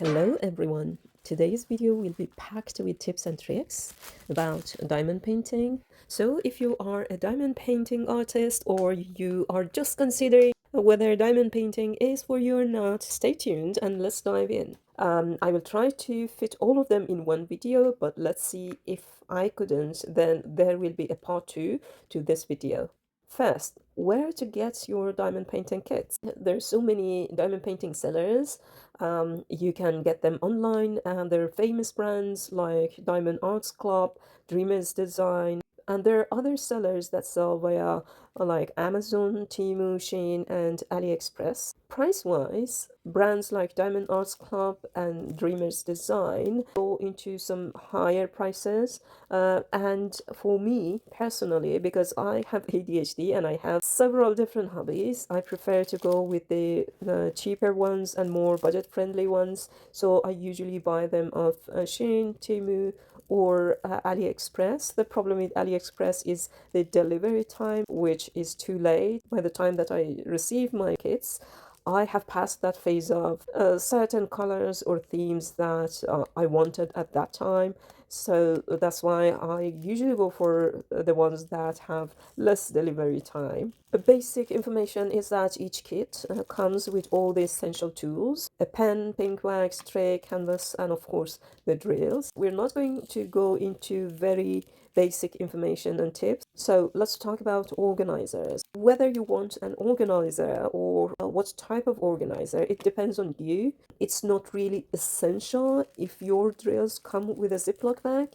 Hello everyone! Today's video will be packed with tips and tricks about diamond painting. So if you are a diamond painting artist or you are just considering whether diamond painting is for you or not, stay tuned and let's dive in. I will try to fit all of them in one video, but let's see if I couldn't, then there will be a part 2 to this video. First, where to get your diamond painting kits. There's so many diamond painting sellers. You can get them online, and there are famous brands like Diamond Arts Club, Dreamers Design, and there are other sellers that sell via like Amazon, Temu, Shein, and AliExpress. Price-wise, brands like Diamond Arts Club and Dreamers Design go into some higher prices. And for me personally, because I have ADHD and I have several different hobbies, I prefer to go with the cheaper ones and more budget-friendly ones. So I usually buy them off Shein, Temu, or AliExpress. The problem with AliExpress is the delivery time, which is too late. By the time that I receive my kits, I have passed that phase of certain colors or themes that I wanted at that time. So that's why I usually go for the ones that have less delivery time. The basic information is that each kit comes with all the essential tools: a pen, pink wax, tray, canvas, and of course the drills. We're not going to go into very basic information and tips. So let's talk about organizers. Whether you want an organizer or what type of organizer, it depends on you. It's not really essential if your drills come with a Ziploc bag,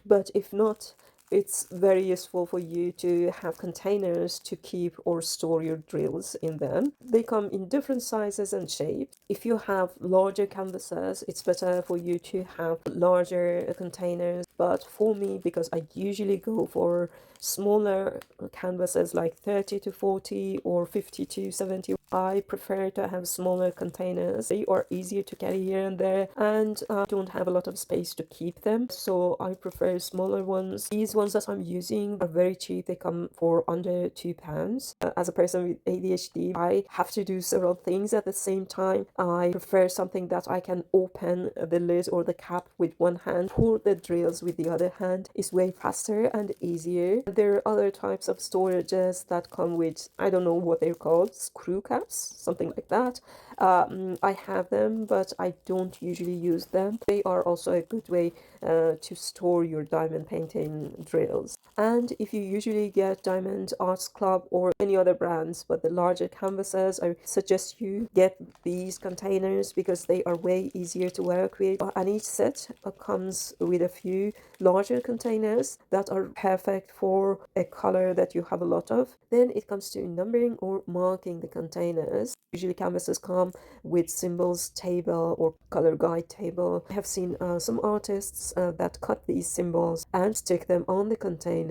but if not, it's very useful for you to have containers to keep or store your drills in them. They come in different sizes and shapes. If you have larger canvases, it's better for you to have larger containers. But for me, because I usually go for smaller canvases like 30 to 40 or 50 to 70, I prefer to have smaller containers. They are easier to carry here and there, and I don't have a lot of space to keep them, so I prefer smaller ones. These ones that I'm using are very cheap. They come for under £2. As a person with ADHD, I have to do several things at the same time. I prefer something that I can open the lid or the cap with one hand, pour the drills with the other hand. Is way faster and easier. There are other types of storages that come with, I don't know what they're called, screw caps, something like that. I have them, but I don't usually use them. They are also a good way to store your diamond painting drills. And if you usually get Diamond Arts Club or any other brands, but the larger canvases, I suggest you get these containers because they are way easier to work with. And each set comes with a few larger containers that are perfect for a color that you have a lot of. Then it comes to numbering or marking the containers. Usually canvases come with symbols table or color guide table. I have seen some artists that cut these symbols and stick them on the container.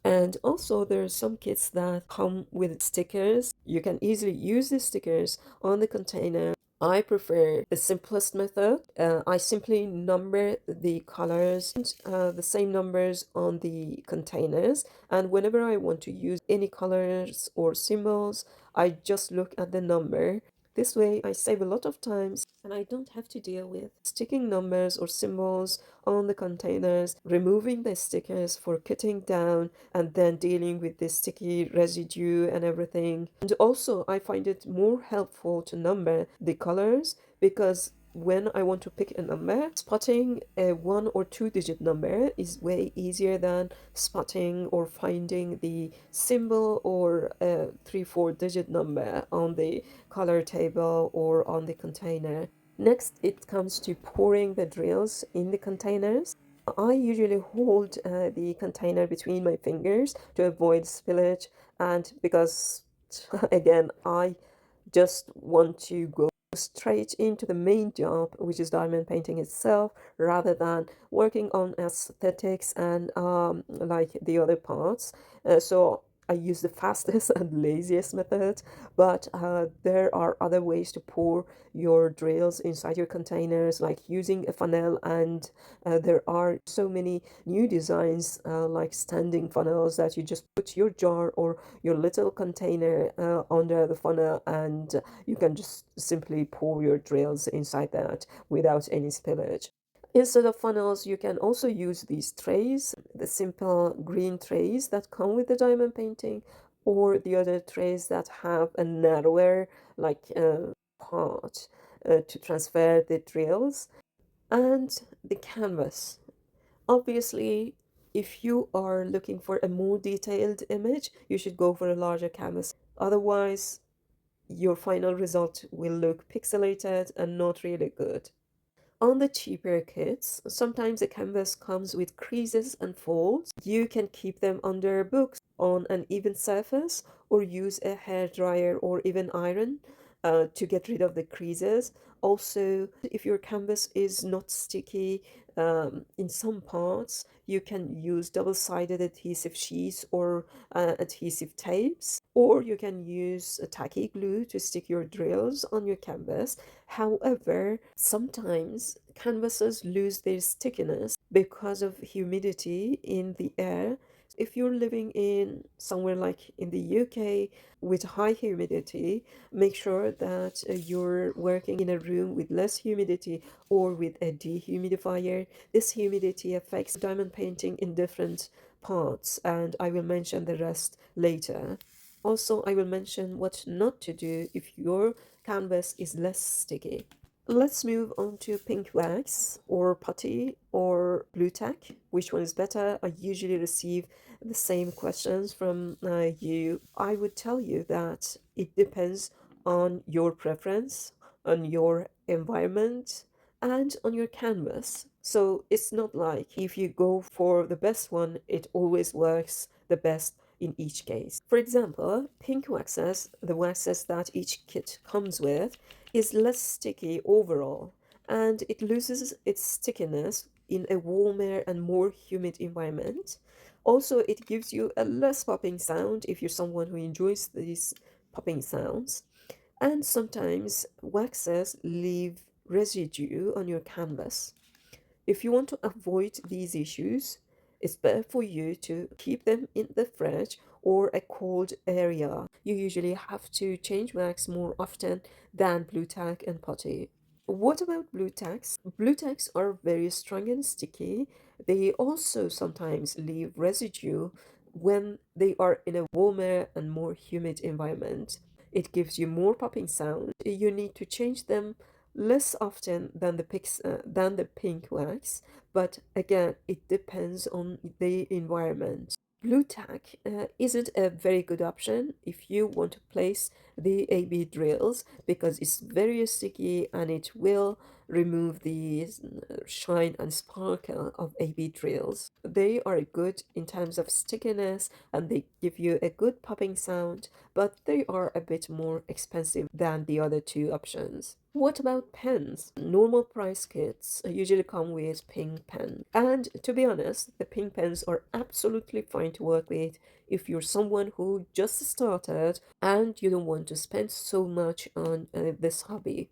And also there are some kits that come with stickers. You can easily use the stickers on the container. I prefer the simplest method. I simply number the colors, the same numbers on the containers, and whenever I want to use any colors or symbols, I just look at the number. This way I save a lot of time and I don't have to deal with sticking numbers or symbols on the containers, removing the stickers for cutting down, and then dealing with the sticky residue and everything. And also I find it more helpful to number the colors because when I want to pick a number, spotting a 1 or 2 digit number is way easier than spotting or finding the symbol or a 3-4 digit number on the color table or on the container. Next, it comes to pouring the drills in the containers. I usually hold the container between my fingers to avoid spillage, and because again I just want to go straight into the main job, which is diamond painting itself, rather than working on aesthetics and like the other parts. So I use the fastest and laziest method, but there are other ways to pour your drills inside your containers, like using a funnel. And there are so many new designs, like standing funnels, that you just put your jar or your little container under the funnel, and you can just simply pour your drills inside that without any spillage. Instead of funnels, you can also use these trays, the simple green trays that come with the diamond painting, or the other trays that have a narrower, like part to transfer the drills, and the canvas. Obviously, if you are looking for a more detailed image, you should go for a larger canvas. Otherwise, your final result will look pixelated and not really good. On the cheaper kits, sometimes the canvas comes with creases and folds. You can keep them under books on an even surface, or use a hair dryer or even iron to get rid of the creases. Also, if your canvas is not sticky in some parts, you can use double-sided adhesive sheets or adhesive tapes, or you can use a tacky glue to stick your drills on your canvas. However, sometimes canvases lose their stickiness because of humidity in the air. If you're living in somewhere like in the UK with high humidity, make sure that you're working in a room with less humidity or with a dehumidifier. This humidity affects diamond painting in different parts, and I will mention the rest later. Also, I will mention what not to do if your canvas is less sticky. Let's move on to pink wax or putty or blue tack. Which one is better? I usually receive the same questions from you. I would tell you that it depends on your preference, on your environment, and on your canvas. So it's not like if you go for the best one, it always works the best in each case. For example, pink waxes, the waxes that each kit comes with, is less sticky overall, and it loses its stickiness in a warmer and more humid environment. Also, it gives you a less popping sound if you're someone who enjoys these popping sounds. And sometimes waxes leave residue on your canvas. If you want to avoid these issues, it's better for you to keep them in the fridge or a cold area. You usually have to change wax more often than blue tack and putty. What about blue tacks? Blue tacks are very strong and sticky. They also sometimes leave residue when they are in a warmer and more humid environment. It gives you more popping sound. You need to change them less often than than the pink wax, but again, it depends on the environment. Blue tack isn't a very good option if you want to place the AB drills, because it's very sticky and it will remove the shine and sparkle of AB drills. They are good in terms of stickiness and they give you a good popping sound, but they are a bit more expensive than the other two options. What about pens? Normal price kits usually come with pink pens. And to be honest, the pink pens are absolutely fine to work with if you're someone who just started and you don't want to spend so much on this hobby.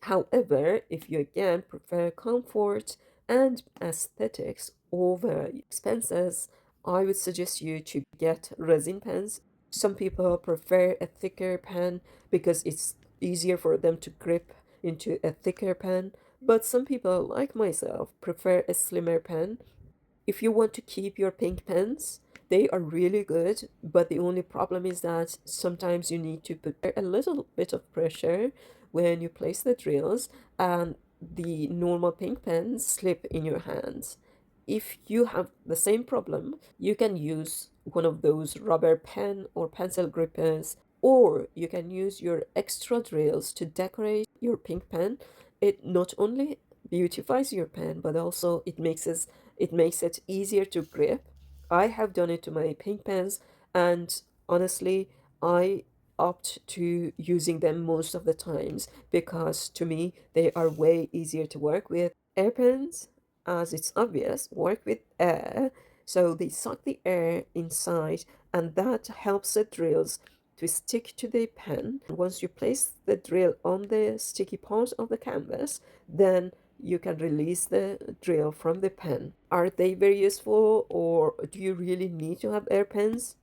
However, if you again prefer comfort and aesthetics over expenses, I would suggest you to get resin pens. Some people prefer a thicker pen because it's easier for them to grip into a thicker pen, but some people, like myself, prefer a slimmer pen. If you want to keep your pink pens, they are really good, but the only problem is that sometimes you need to put a little bit of pressure when you place the drills, and the normal pink pens slip in your hands. If you have the same problem, you can use one of those rubber pen or pencil grippers, or you can use your extra drills to decorate your pink pen. It not only beautifies your pen, but also it makes it easier to grip. I have done it to my pink pens, and honestly, I opt to using them most of the times because to me they are way easier to work with. Air pens, as it's obvious, work with air, So they suck the air inside, and that helps the drills to stick to the pen. Once you place the drill on the sticky part of the canvas, then you can release the drill from the pen. Are they very useful, or do you really need to have air pens?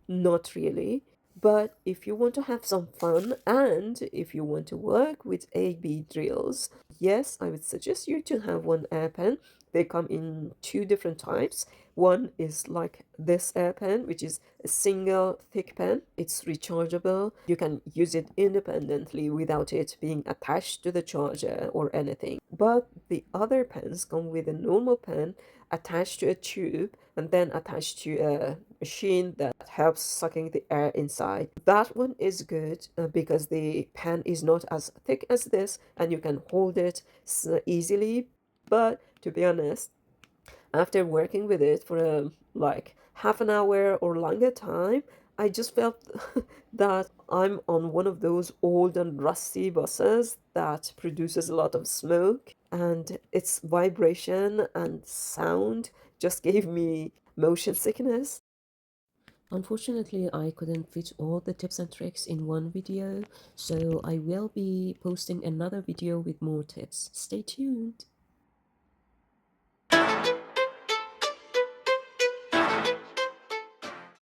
Not really. But if you want to have some fun and if you want to work with A-B drills, yes, I would suggest you to have one air pen. They come in two different types. One is like this air pen, which is a single thick pen. It's rechargeable. You can use it independently without it being attached to the charger or anything. But the other pens come with a normal pen attached to a tube and then attached to a machine that helps sucking the air inside. That one is good because the pen is not as thick as this and you can hold it easily. But to be honest, after working with it for like half an hour or longer time, I just felt that I'm on one of those old and rusty buses that produces a lot of smoke, and its vibration and sound just gave me motion sickness. Unfortunately, I couldn't fit all the tips and tricks in one video, so I will be posting another video with more tips. Stay tuned!